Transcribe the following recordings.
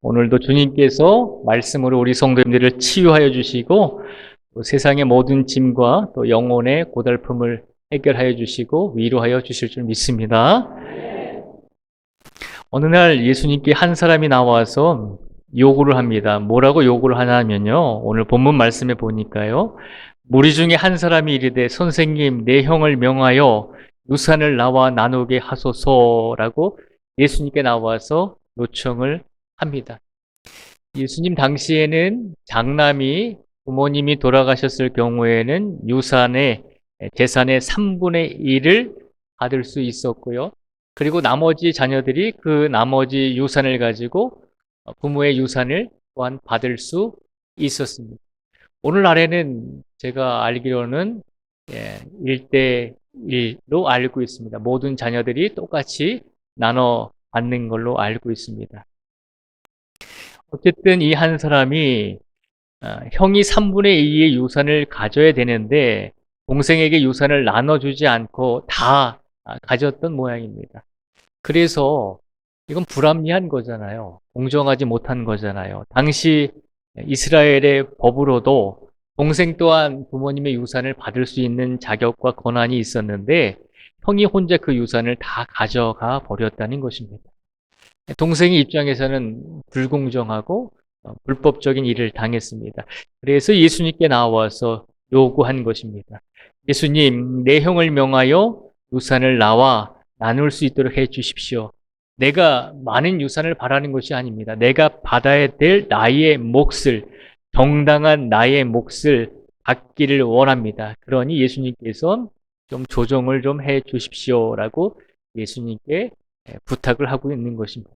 오늘도 주님께서 말씀으로 우리 성도님들을 치유하여 주시고 또 세상의 모든 짐과 또 영혼의 고달픔을 해결하여 주시고 위로하여 주실 줄 믿습니다. 어느 날 예수님께 한 사람이 나와서 요구를 합니다. 뭐라고 요구를 하냐면요. 오늘 본문 말씀에 보니까요. 무리 중에 한 사람이 이르되 선생님 내 형을 명하여 유산을 나와 나누게 하소서라고 예수님께 나와서 요청을 합니다. 예수님 당시에는 장남이 부모님이 돌아가셨을 경우에는 유산의 재산의 3분의 1을 받을 수 있었고요. 그리고 나머지 자녀들이 그 나머지 유산을 가지고 부모의 유산을 또한 받을 수 있었습니다. 오늘날에는 제가 알기로는 1대1로 알고 있습니다. 모든 자녀들이 똑같이 나눠 받는 걸로 알고 있습니다. 어쨌든 이 한 사람이 형이 3분의 2의 유산을 가져야 되는데 동생에게 유산을 나눠주지 않고 다 가졌던 모양입니다. 그래서 이건 불합리한 거잖아요. 공정하지 못한 거잖아요. 당시 이스라엘의 법으로도 동생 또한 부모님의 유산을 받을 수 있는 자격과 권한이 있었는데 형이 혼자 그 유산을 다 가져가 버렸다는 것입니다. 동생의 입장에서는 불공정하고 불법적인 일을 당했습니다. 그래서 예수님께 나와서 요구한 것입니다. 예수님, 내 형을 명하여 유산을 나와 나눌 수 있도록 해 주십시오. 내가 많은 유산을 바라는 것이 아닙니다. 내가 받아야 될 나의 몫을, 정당한 나의 몫을 받기를 원합니다. 그러니 예수님께서 좀 조정을 좀 해 주십시오라고 예수님께 부탁을 하고 있는 것입니다.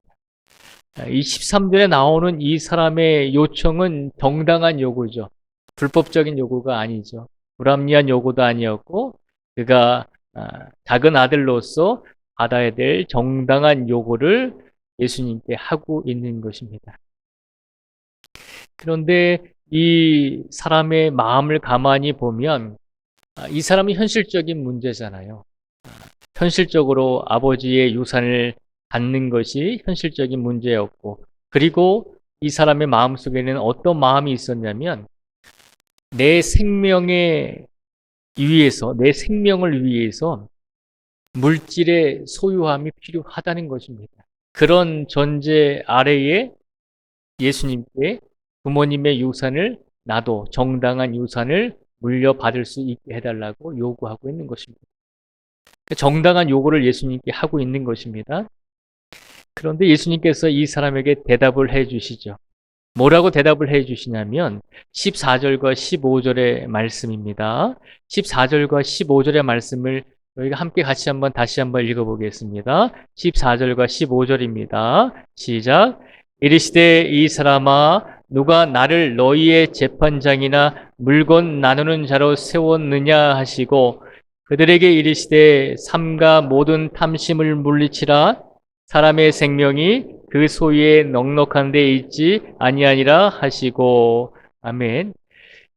이 13절에 나오는 이 사람의 요청은 정당한 요구죠. 불법적인 요구가 아니죠. 불합리한 요구도 아니었고 그가 작은 아들로서 받아야 될 정당한 요구를 예수님께 하고 있는 것입니다. 그런데 이 사람의 마음을 가만히 보면 이 사람은 현실적인 문제잖아요. 현실적으로 아버지의 유산을 갖는 것이 현실적인 문제였고 그리고 이 사람의 마음속에는 어떤 마음이 있었냐면 내 생명에 위해서 내 생명을 위해서 물질의 소유함이 필요하다는 것입니다. 그런 전제 아래에 예수님께 부모님의 유산을 나도 정당한 유산을 물려받을 수 있게 해달라고 요구하고 있는 것입니다. 정당한 요구를 예수님께 하고 있는 것입니다. 그런데 예수님께서 이 사람에게 대답을 해 주시죠. 뭐라고 대답을 해 주시냐면 14절과 15절의 말씀입니다. 14절과 15절의 말씀을 저희가 함께 같이 다시 한번 읽어보겠습니다. 14절과 15절입니다. 시작. 이르시되 이 사람아 누가 나를 너희의 재판장이나 물건 나누는 자로 세웠느냐 하시고 그들에게 이르시되 삼가 모든 탐심을 물리치라. 사람의 생명이 그 소유에 넉넉한 데 있지 아니하니라 하시고. 아멘.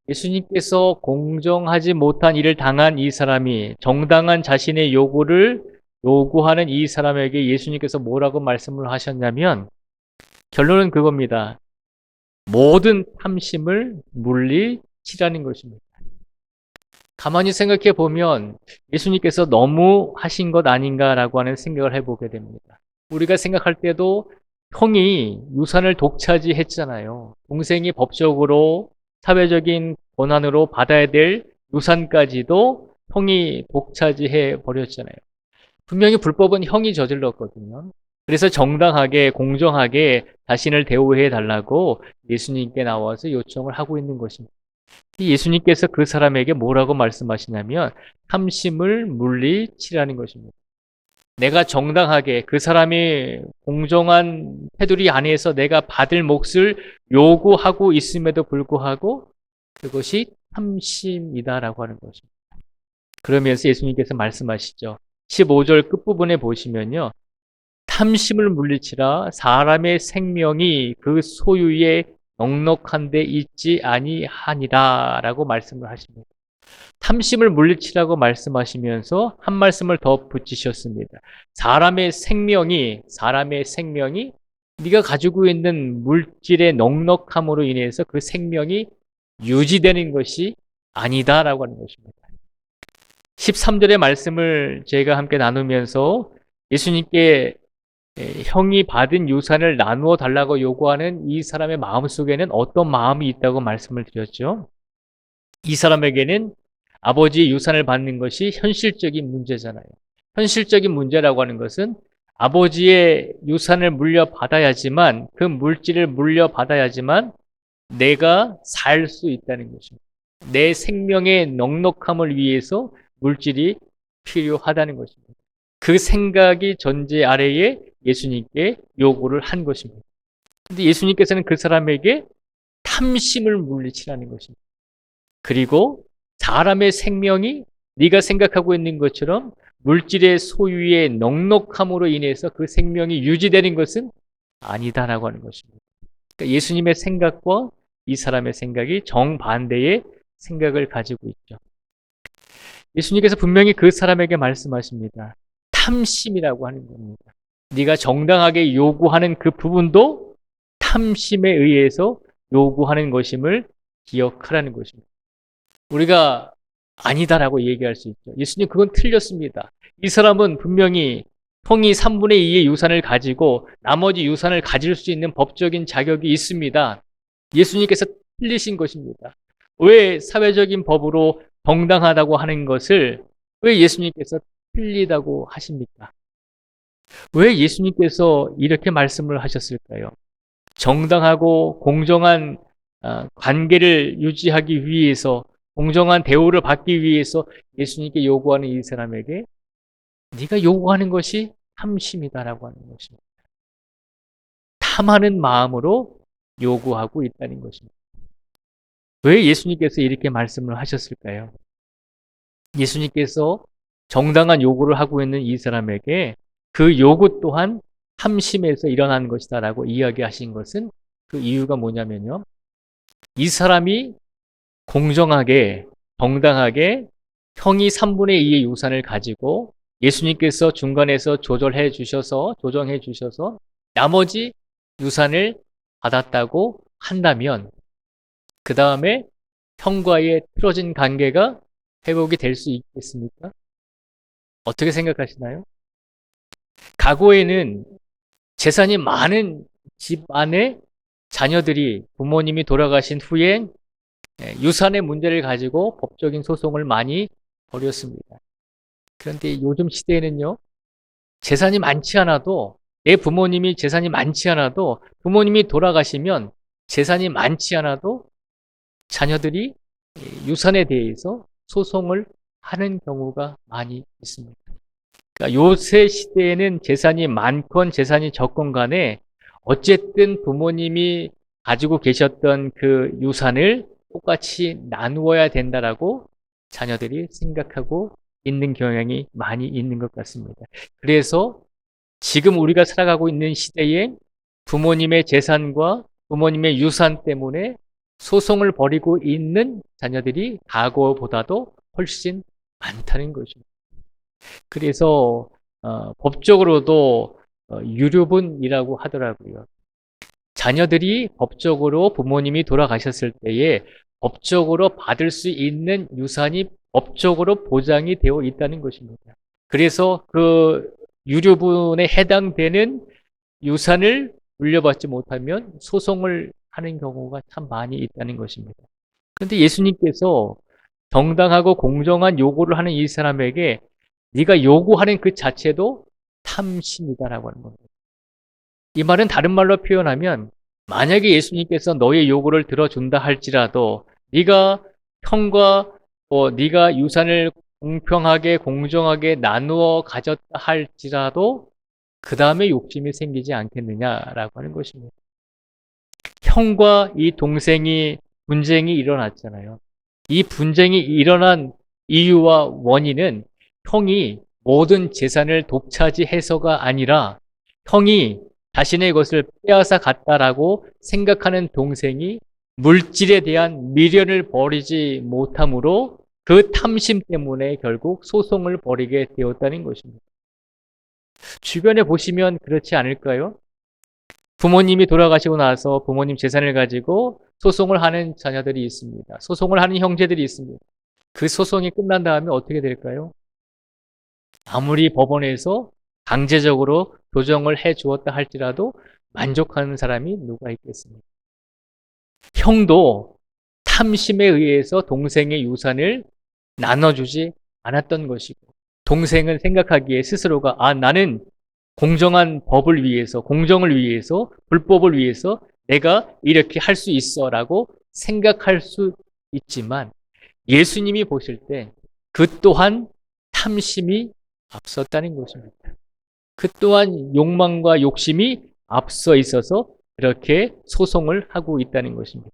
예수님께서 공정하지 못한 일을 당한 이 사람이 정당한 자신의 요구를 요구하는 이 사람에게 예수님께서 뭐라고 말씀을 하셨냐면 결론은 그겁니다. 모든 탐심을 물리치라는 것입니다. 가만히 생각해 보면 예수님께서 너무 하신 것 아닌가라고 하는 생각을 해보게 됩니다. 우리가 생각할 때도 형이 유산을 독차지했잖아요. 동생이 법적으로 사회적인 권한으로 받아야 될 유산까지도 형이 독차지해 버렸잖아요. 분명히 불법은 형이 저질렀거든요. 그래서 정당하게 공정하게 자신을 대우해 달라고 예수님께 나와서 요청을 하고 있는 것입니다. 예수님께서 그 사람에게 뭐라고 말씀하시냐면 탐심을 물리치라는 것입니다. 내가 정당하게 그 사람이 공정한 테두리 안에서 내가 받을 몫을 요구하고 있음에도 불구하고 그것이 탐심이다라고 하는 것입니다. 그러면서 예수님께서 말씀하시죠. 15절 끝부분에 보시면요. 탐심을 물리치라. 사람의 생명이 그 소유에 넉넉한 데 있지 아니하니라 라고 말씀을 하십니다. 탐심을 물리치라고 말씀하시면서 한 말씀을 더 붙이셨습니다. 사람의 생명이 네가 가지고 있는 물질의 넉넉함으로 인해서 그 생명이 유지되는 것이 아니다라고 하는 것입니다. 13절의 말씀을 제가 함께 나누면서 예수님께 형이 받은 유산을 나누어 달라고 요구하는 이 사람의 마음속에는 어떤 마음이 있다고 말씀을 드렸죠. 이 사람에게는 아버지의 유산을 받는 것이 현실적인 문제잖아요. 현실적인 문제라고 하는 것은 아버지의 유산을 물려받아야지만, 그 물질을 물려받아야지만 내가 살 수 있다는 것입니다. 내 생명의 넉넉함을 위해서 물질이 필요하다는 것입니다. 그 생각이 전제 아래에 예수님께 요구를 한 것입니다. 근데 예수님께서는 그 사람에게 탐심을 물리치라는 것입니다. 그리고 사람의 생명이 네가 생각하고 있는 것처럼 물질의 소유의 넉넉함으로 인해서 그 생명이 유지되는 것은 아니다라고 하는 것입니다. 그러니까 예수님의 생각과 이 사람의 생각이 정반대의 생각을 가지고 있죠. 예수님께서 분명히 그 사람에게 말씀하십니다. 탐심이라고 하는 겁니다. 네가 정당하게 요구하는 그 부분도 탐심에 의해서 요구하는 것임을 기억하라는 것입니다. 우리가 아니다라고 얘기할 수 있죠. 예수님 그건 틀렸습니다. 이 사람은 분명히 형이 3분의 2의 유산을 가지고 나머지 유산을 가질 수 있는 법적인 자격이 있습니다. 예수님께서 틀리신 것입니다. 왜 사회적인 법으로 정당하다고 하는 것을 왜 예수님께서 틀리다고 하십니까? 왜 예수님께서 이렇게 말씀을 하셨을까요? 정당하고 공정한 관계를 유지하기 위해서, 공정한 대우를 받기 위해서 예수님께 요구하는 이 사람에게 네가 요구하는 것이 탐심이다라고 하는 것입니다. 탐하는 마음으로 요구하고 있다는 것입니다. 왜 예수님께서 이렇게 말씀을 하셨을까요? 예수님께서 정당한 요구를 하고 있는 이 사람에게 그 요구 또한 탐심에서 일어나는 것이다라고 이야기하신 것은 그 이유가 뭐냐면요. 이 사람이 공정하게, 정당하게 형이 3분의 2의 유산을 가지고 예수님께서 중간에서 조정해 주셔서 나머지 유산을 받았다고 한다면 그 다음에 형과의 틀어진 관계가 회복이 될 수 있겠습니까? 어떻게 생각하시나요? 과거에는 재산이 많은 집안의 자녀들이 부모님이 돌아가신 후에 유산의 문제를 가지고 법적인 소송을 많이 벌였습니다. 그런데 요즘 시대에는요, 재산이 많지 않아도, 내 부모님이 재산이 많지 않아도, 부모님이 돌아가시면 재산이 많지 않아도 자녀들이 유산에 대해서 소송을 하는 경우가 많이 있습니다. 그러니까 요새 시대에는 재산이 많건 재산이 적건 간에 어쨌든 부모님이 가지고 계셨던 그 유산을 똑같이 나누어야 된다라고 자녀들이 생각하고 있는 경향이 많이 있는 것 같습니다. 그래서 지금 우리가 살아가고 있는 시대에 부모님의 재산과 부모님의 유산 때문에 소송을 벌이고 있는 자녀들이 과거보다도 훨씬 많다는 것입니다. 그래서 법적으로도 유류분이라고 하더라고요. 자녀들이 법적으로 부모님이 돌아가셨을 때에 법적으로 받을 수 있는 유산이 법적으로 보장이 되어 있다는 것입니다. 그래서 그 유류분에 해당되는 유산을 물려받지 못하면 소송을 하는 경우가 참 많이 있다는 것입니다. 그런데 예수님께서 정당하고 공정한 요구를 하는 이 사람에게 네가 요구하는 그 자체도 탐심이다라고 하는 겁니다. 이 말은 다른 말로 표현하면 만약에 예수님께서 너의 요구를 들어준다 할지라도 네가 형과 네가 유산을 공평하게 공정하게 나누어 가졌다 할지라도 그 다음에 욕심이 생기지 않겠느냐라고 하는 것입니다. 형과 이 동생이 분쟁이 일어났잖아요. 이 분쟁이 일어난 이유와 원인은 형이 모든 재산을 독차지해서가 아니라 형이 자신의 것을 빼앗아 갔다라고 생각하는 동생이 물질에 대한 미련을 버리지 못함으로 그 탐심 때문에 결국 소송을 벌이게 되었다는 것입니다. 주변에 보시면 그렇지 않을까요? 부모님이 돌아가시고 나서 부모님 재산을 가지고 소송을 하는 자녀들이 있습니다. 소송을 하는 형제들이 있습니다. 그 소송이 끝난 다음에 어떻게 될까요? 아무리 법원에서 강제적으로 조정을 해 주었다 할지라도 만족하는 사람이 누가 있겠습니까? 형도 탐심에 의해서 동생의 유산을 나눠주지 않았던 것이고, 동생은 생각하기에 스스로가 나는 공정한 법을 위해서, 공정을 위해서, 불법을 위해서 내가 이렇게 할 수 있어 라고 생각할 수 있지만, 예수님이 보실 때 그 또한 탐심이 앞섰다는 것입니다. 그 또한 욕망과 욕심이 앞서 있어서 그렇게 소송을 하고 있다는 것입니다.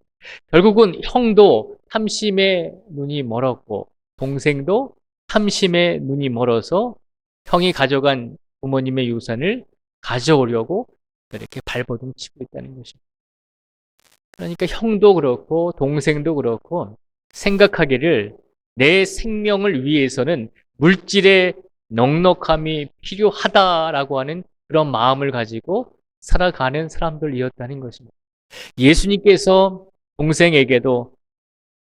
결국은 형도 탐심의 눈이 멀었고 동생도 탐심의 눈이 멀어서 형이 가져간 부모님의 유산을 가져오려고 이렇게 발버둥 치고 있다는 것입니다. 그러니까 형도 그렇고 동생도 그렇고 생각하기를 내 생명을 위해서는 물질의 넉넉함이 필요하다라고 하는 그런 마음을 가지고 살아가는 사람들이었다는 것입니다. 예수님께서 동생에게도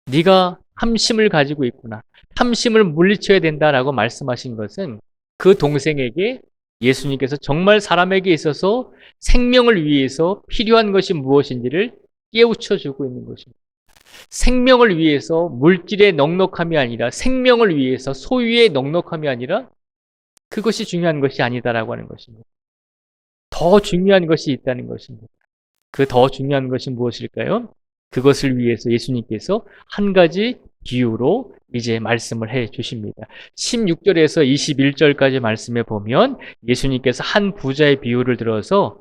네가 탐심을 가지고 있구나, 탐심을 물리쳐야 된다라고 말씀하신 것은 그 동생에게 예수님께서 정말 사람에게 있어서 생명을 위해서 필요한 것이 무엇인지를 깨우쳐 주고 있는 것입니다. 생명을 위해서 물질의 넉넉함이 아니라, 생명을 위해서 소유의 넉넉함이 아니라 그것이 중요한 것이 아니다라고 하는 것입니다. 더 중요한 것이 있다는 것입니다. 그 더 중요한 것이 무엇일까요? 그것을 위해서 예수님께서 한 가지 비유로 이제 말씀을 해 주십니다. 16절에서 21절까지 말씀에 보면 예수님께서 한 부자의 비유를 들어서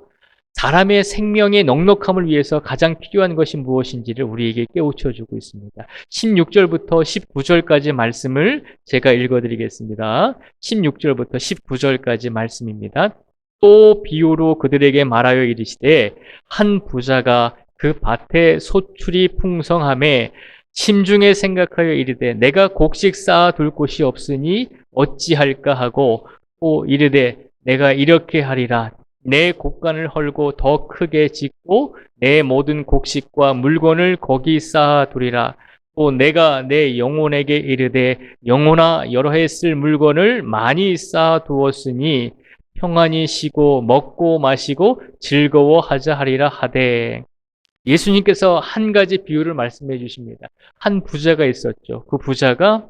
사람의 생명의 넉넉함을 위해서 가장 필요한 것이 무엇인지를 우리에게 깨우쳐 주고 있습니다. 16절부터 19절까지 말씀을 제가 읽어드리겠습니다. 16절부터 19절까지 말씀입니다. 또 비유로 그들에게 말하여 이르시되 한 부자가 그 밭에 소출이 풍성함에 심중에 생각하여 이르되 내가 곡식 쌓아둘 곳이 없으니 어찌할까 하고 또 이르되 내가 이렇게 하리라. 내 곡간을 헐고 더 크게 짓고 내 모든 곡식과 물건을 거기 쌓아두리라. 또 내가 내 영혼에게 이르되 영혼아 여러 해 쓸 물건을 많이 쌓아두었으니 평안히 쉬고 먹고 마시고 즐거워하자 하리라 하되. 예수님께서 한 가지 비유를 말씀해 주십니다. 한 부자가 있었죠. 그 부자가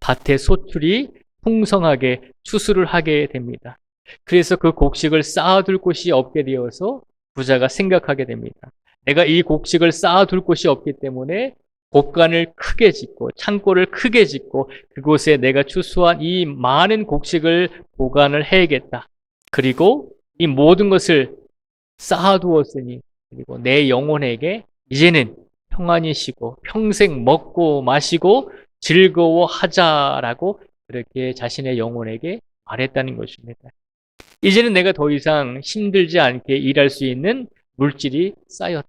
밭에 소출이 풍성하게 추수를 하게 됩니다. 그래서 그 곡식을 쌓아둘 곳이 없게 되어서 부자가 생각하게 됩니다. 내가 이 곡식을 쌓아둘 곳이 없기 때문에 곡간을 크게 짓고 창고를 크게 짓고 그곳에 내가 추수한 이 많은 곡식을 보관을 해야겠다. 그리고 이 모든 것을 쌓아두었으니 그리고 내 영혼에게 이제는 평안히 쉬고 평생 먹고 마시고 즐거워하자라고 그렇게 자신의 영혼에게 말했다는 것입니다. 이제는 내가 더 이상 힘들지 않게 일할 수 있는 물질이 쌓였다.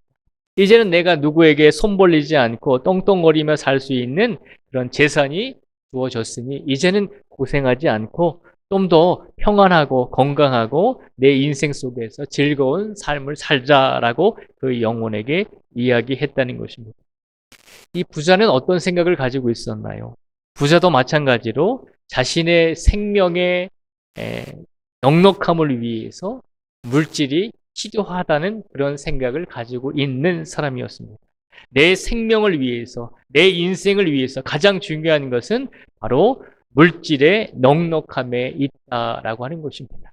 이제는 내가 누구에게 손 벌리지 않고 떵떵거리며 살 수 있는 그런 재산이 주어졌으니 이제는 고생하지 않고 좀 더 평안하고 건강하고 내 인생 속에서 즐거운 삶을 살자라고 그 영혼에게 이야기했다는 것입니다. 이 부자는 어떤 생각을 가지고 있었나요? 부자도 마찬가지로 자신의 생명의 넉넉함을 위해서 물질이 필요하다는 그런 생각을 가지고 있는 사람이었습니다. 내 생명을 위해서, 내 인생을 위해서 가장 중요한 것은 바로 물질의 넉넉함에 있다라고 하는 것입니다.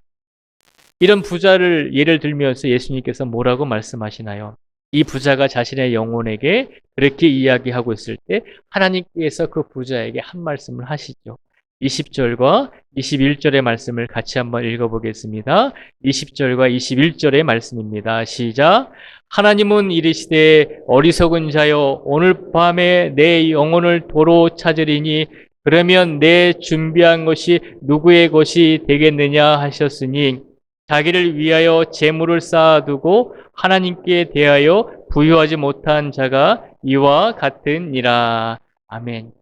이런 부자를 예를 들면서 예수님께서 뭐라고 말씀하시나요? 이 부자가 자신의 영혼에게 그렇게 이야기하고 있을 때 하나님께서 그 부자에게 한 말씀을 하시죠. 20절과 21절의 말씀을 같이 한번 읽어보겠습니다. 20절과 21절의 말씀입니다. 시작. 하나님은 이르시되 어리석은 자여 오늘 밤에 내 영혼을 도로 찾으리니 그러면 내 준비한 것이 누구의 것이 되겠느냐 하셨으니 자기를 위하여 재물을 쌓아두고 하나님께 대하여 부유하지 못한 자가 이와 같으니라. 아멘.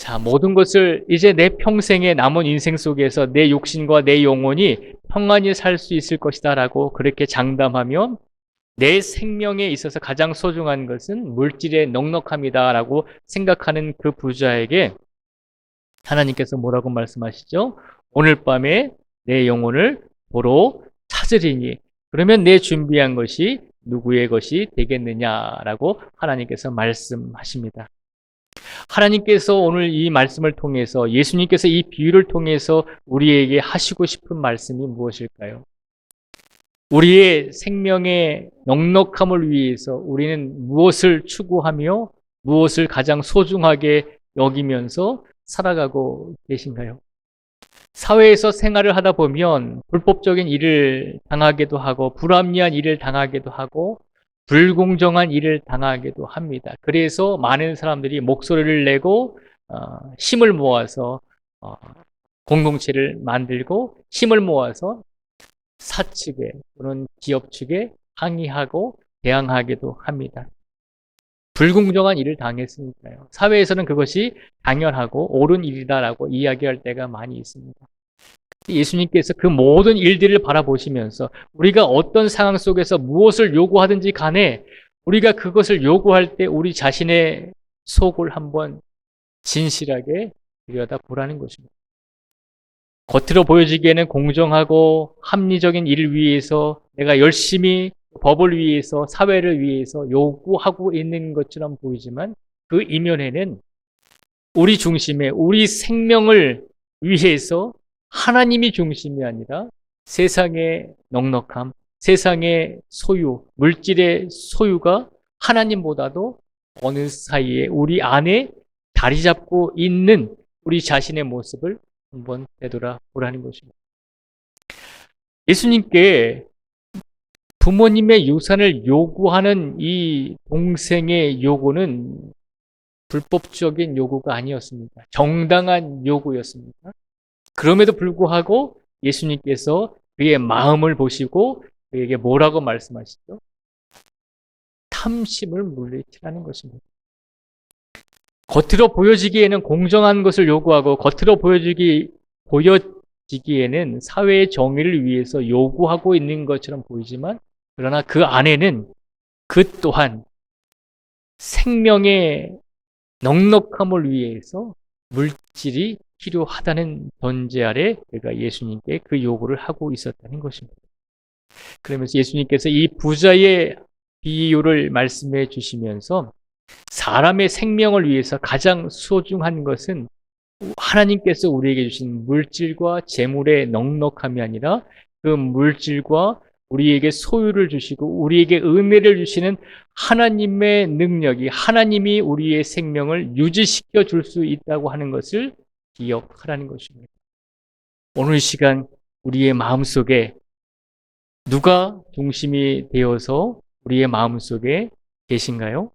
자, 모든 것을 이제 내 평생의 남은 인생 속에서 내 육신과 내 영혼이 평안히 살 수 있을 것이다라고 그렇게 장담하면 내 생명에 있어서 가장 소중한 것은 물질의 넉넉함이다라고 생각하는 그 부자에게 하나님께서 뭐라고 말씀하시죠? 오늘 밤에 내 영혼을 보러 찾으리니 그러면 내 준비한 것이 누구의 것이 되겠느냐라고 하나님께서 말씀하십니다. 하나님께서 오늘 이 말씀을 통해서 예수님께서 이 비유를 통해서 우리에게 하시고 싶은 말씀이 무엇일까요? 우리의 생명의 넉넉함을 위해서 우리는 무엇을 추구하며 무엇을 가장 소중하게 여기면서 살아가고 계신가요? 사회에서 생활을 하다 보면 불법적인 일을 당하기도 하고 불합리한 일을 당하기도 하고 불공정한 일을 당하기도 합니다. 그래서 많은 사람들이 목소리를 내고 힘을 모아서 공동체를 만들고 힘을 모아서 사측에 또는 기업 측에 항의하고 대항하기도 합니다. 불공정한 일을 당했으니까요. 사회에서는 그것이 당연하고 옳은 일이다라고 이야기할 때가 많이 있습니다. 예수님께서 그 모든 일들을 바라보시면서 우리가 어떤 상황 속에서 무엇을 요구하든지 간에 우리가 그것을 요구할 때 우리 자신의 속을 한번 진실하게 들여다보라는 것입니다. 겉으로 보여지기에는 공정하고 합리적인 일을 위해서 내가 열심히 법을 위해서 사회를 위해서 요구하고 있는 것처럼 보이지만 그 이면에는 우리 중심에 우리 생명을 위해서 하나님이 중심이 아니라 세상의 넉넉함, 세상의 소유, 물질의 소유가 하나님보다도 어느 사이에 우리 안에 자리 잡고 있는 우리 자신의 모습을 한번 되돌아보라는 것입니다. 예수님께 부모님의 유산을 요구하는 이 동생의 요구는 불법적인 요구가 아니었습니다. 정당한 요구였습니다. 그럼에도 불구하고 예수님께서 그의 마음을 보시고 그에게 뭐라고 말씀하시죠? 탐심을 물리치라는 것입니다. 겉으로 보여지기에는 공정한 것을 요구하고 겉으로 보여지기에는 사회의 정의를 위해서 요구하고 있는 것처럼 보이지만 그러나 그 안에는 그 또한 생명의 넉넉함을 위해서 물질이 필요하다는 전제 아래 그가 예수님께 그 요구를 하고 있었다는 것입니다. 그러면서 예수님께서 이 부자의 비유를 말씀해 주시면서 사람의 생명을 위해서 가장 소중한 것은 하나님께서 우리에게 주신 물질과 재물의 넉넉함이 아니라 그 물질과 우리에게 소유를 주시고 우리에게 은혜를 주시는 하나님의 능력이 하나님이 우리의 생명을 유지시켜 줄 수 있다고 하는 것을 기억하라는 것입니다. 오늘 시간 우리의 마음속에 누가 중심이 되어서 우리의 마음속에 계신가요?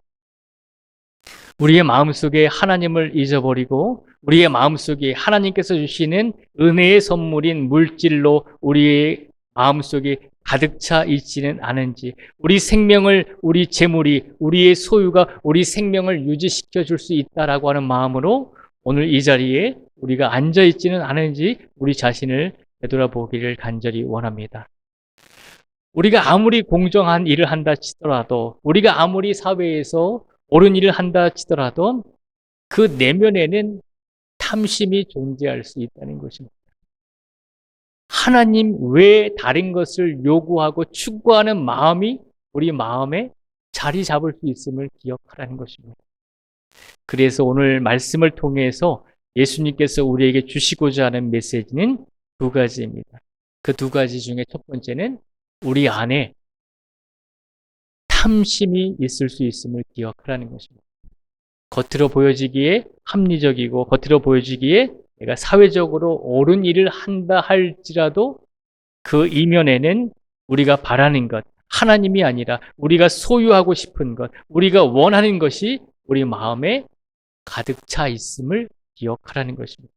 우리의 마음속에 하나님을 잊어버리고 우리의 마음속에 하나님께서 주시는 은혜의 선물인 물질로 우리의 마음속에 가득 차 있지는 않은지 우리 생명을 우리 재물이 우리의 소유가 우리 생명을 유지시켜 줄 수 있다라고 하는 마음으로 오늘 이 자리에 우리가 앉아 있지는 않은지 우리 자신을 되돌아보기를 간절히 원합니다. 우리가 아무리 공정한 일을 한다 치더라도 우리가 아무리 사회에서 옳은 일을 한다 치더라도 그 내면에는 탐심이 존재할 수 있다는 것입니다. 하나님 외에 다른 것을 요구하고 추구하는 마음이 우리 마음에 자리 잡을 수 있음을 기억하라는 것입니다. 그래서 오늘 말씀을 통해서 예수님께서 우리에게 주시고자 하는 메시지는 두 가지입니다. 그 두 가지 중에 첫 번째는 우리 안에 탐심이 있을 수 있음을 기억하라는 것입니다. 겉으로 보여지기에 합리적이고 겉으로 보여지기에 내가 사회적으로 옳은 일을 한다 할지라도 그 이면에는 우리가 바라는 것, 하나님이 아니라 우리가 소유하고 싶은 것, 우리가 원하는 것이 우리 마음에 가득 차 있음을 기억하라는 것입니다.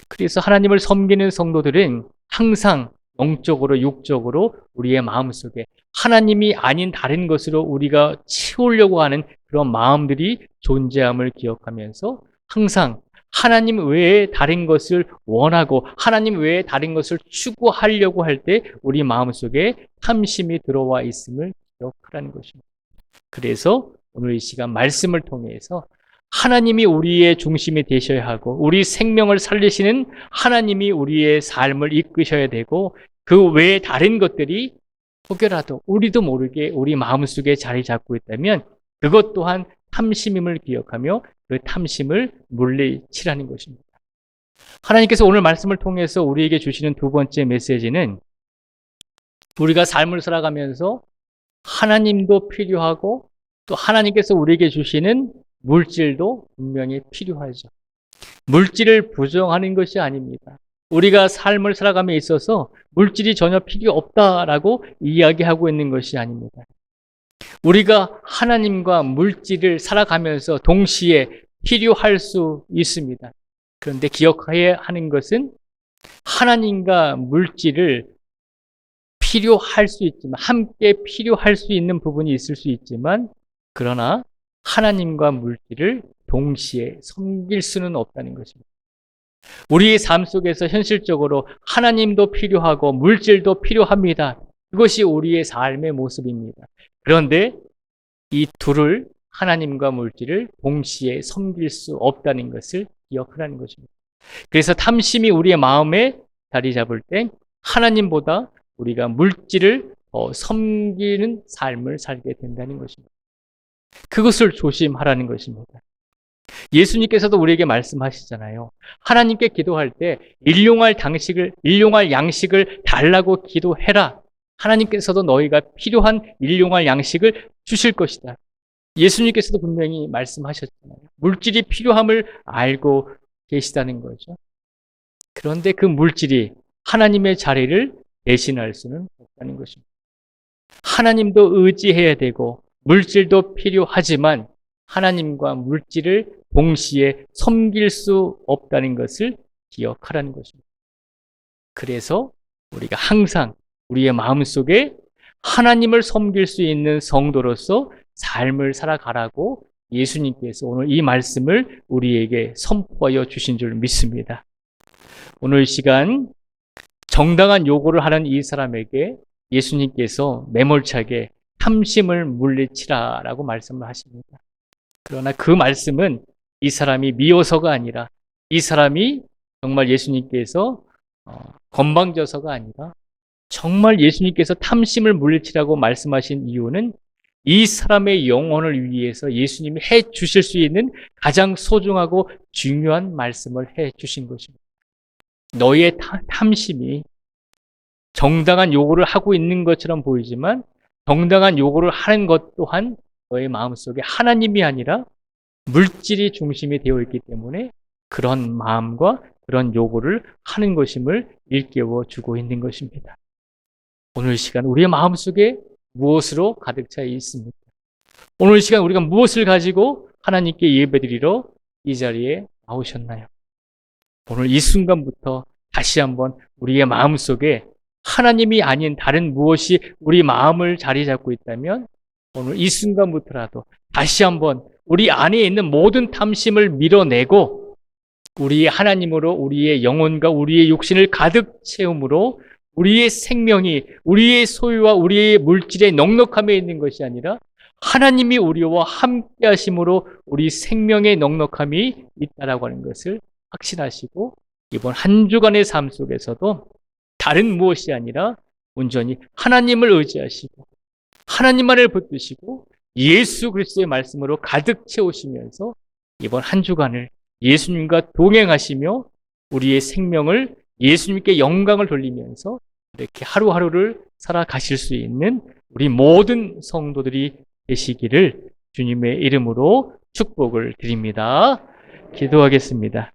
그래서 하나님을 섬기는 성도들은 항상 영적으로 육적으로 우리의 마음속에 하나님이 아닌 다른 것으로 우리가 채우려고 하는 그런 마음들이 존재함을 기억하면서 항상 하나님 외에 다른 것을 원하고 하나님 외에 다른 것을 추구하려고 할 때 우리 마음속에 탐심이 들어와 있음을 기억하라는 것입니다. 그래서 오늘 이 시간 말씀을 통해서 하나님이 우리의 중심이 되셔야 하고 우리 생명을 살리시는 하나님이 우리의 삶을 이끄셔야 되고 그 외에 다른 것들이 혹여라도 우리도 모르게 우리 마음속에 자리 잡고 있다면 그것 또한 탐심임을 기억하며 그 탐심을 물리치라는 것입니다. 하나님께서 오늘 말씀을 통해서 우리에게 주시는 두 번째 메시지는 우리가 삶을 살아가면서 하나님도 필요하고 또 하나님께서 우리에게 주시는 물질도 분명히 필요하죠. 물질을 부정하는 것이 아닙니다. 우리가 삶을 살아감에 있어서 물질이 전혀 필요 없다라고 이야기하고 있는 것이 아닙니다. 우리가 하나님과 물질을 살아가면서 동시에 필요할 수 있습니다. 그런데 기억해야 하는 것은 하나님과 물질을 필요할 수 있지만 함께 필요할 수 있는 부분이 있을 수 있지만 그러나 하나님과 물질을 동시에 섬길 수는 없다는 것입니다. 우리의 삶 속에서 현실적으로 하나님도 필요하고 물질도 필요합니다. 그것이 우리의 삶의 모습입니다. 그런데 이 둘을 하나님과 물질을 동시에 섬길 수 없다는 것을 기억하라는 것입니다. 그래서 탐심이 우리의 마음에 자리 잡을 때 하나님보다 우리가 물질을 섬기는 삶을 살게 된다는 것입니다. 그것을 조심하라는 것입니다. 예수님께서도 우리에게 말씀하시잖아요. 하나님께 기도할 때 일용할 양식을 달라고 기도해라. 하나님께서도 너희가 필요한 일용할 양식을 주실 것이다. 예수님께서도 분명히 말씀하셨잖아요. 물질이 필요함을 알고 계시다는 거죠. 그런데 그 물질이 하나님의 자리를 대신할 수는 없다는 것입니다. 하나님도 의지해야 되고 물질도 필요하지만 하나님과 물질을 동시에 섬길 수 없다는 것을 기억하라는 것입니다. 그래서 우리가 항상 우리의 마음속에 하나님을 섬길 수 있는 성도로서 삶을 살아가라고 예수님께서 오늘 이 말씀을 우리에게 선포하여 주신 줄 믿습니다. 오늘 이 시간 정당한 요구를 하는 이 사람에게 예수님께서 매몰차게 탐심을 물리치라라고 말씀을 하십니다. 그러나 그 말씀은 이 사람이 미워서가 아니라 이 사람이 정말 예수님께서 건방져서가 아니라 정말 예수님께서 탐심을 물리치라고 말씀하신 이유는 이 사람의 영혼을 위해서 예수님이 해 주실 수 있는 가장 소중하고 중요한 말씀을 해 주신 것입니다. 너희의 탐심이 정당한 요구를 하고 있는 것처럼 보이지만 정당한 요구를 하는 것 또한 너의 마음속에 하나님이 아니라 물질이 중심이 되어 있기 때문에 그런 마음과 그런 요구를 하는 것임을 일깨워 주고 있는 것입니다. 오늘 시간 우리의 마음속에 무엇으로 가득 차 있습니까? 오늘 시간 우리가 무엇을 가지고 하나님께 예배드리러 이 자리에 나오셨나요? 오늘 이 순간부터 다시 한번 우리의 마음속에 하나님이 아닌 다른 무엇이 우리 마음을 자리 잡고 있다면 오늘 이 순간부터라도 다시 한번 우리 안에 있는 모든 탐심을 밀어내고 우리의 하나님으로 우리의 영혼과 우리의 육신을 가득 채움으로 우리의 생명이 우리의 소유와 우리의 물질의 넉넉함에 있는 것이 아니라 하나님이 우리와 함께 하심으로 우리 생명의 넉넉함이 있다라고 하는 것을 확신하시고 이번 한 주간의 삶 속에서도 다른 무엇이 아니라 온전히 하나님을 의지하시고 하나님만을 붙드시고 예수 그리스도의 말씀으로 가득 채우시면서 이번 한 주간을 예수님과 동행하시며 우리의 생명을 예수님께 영광을 돌리면서 이렇게 하루하루를 살아가실 수 있는 우리 모든 성도들이 되시기를 주님의 이름으로 축복을 드립니다. 기도하겠습니다.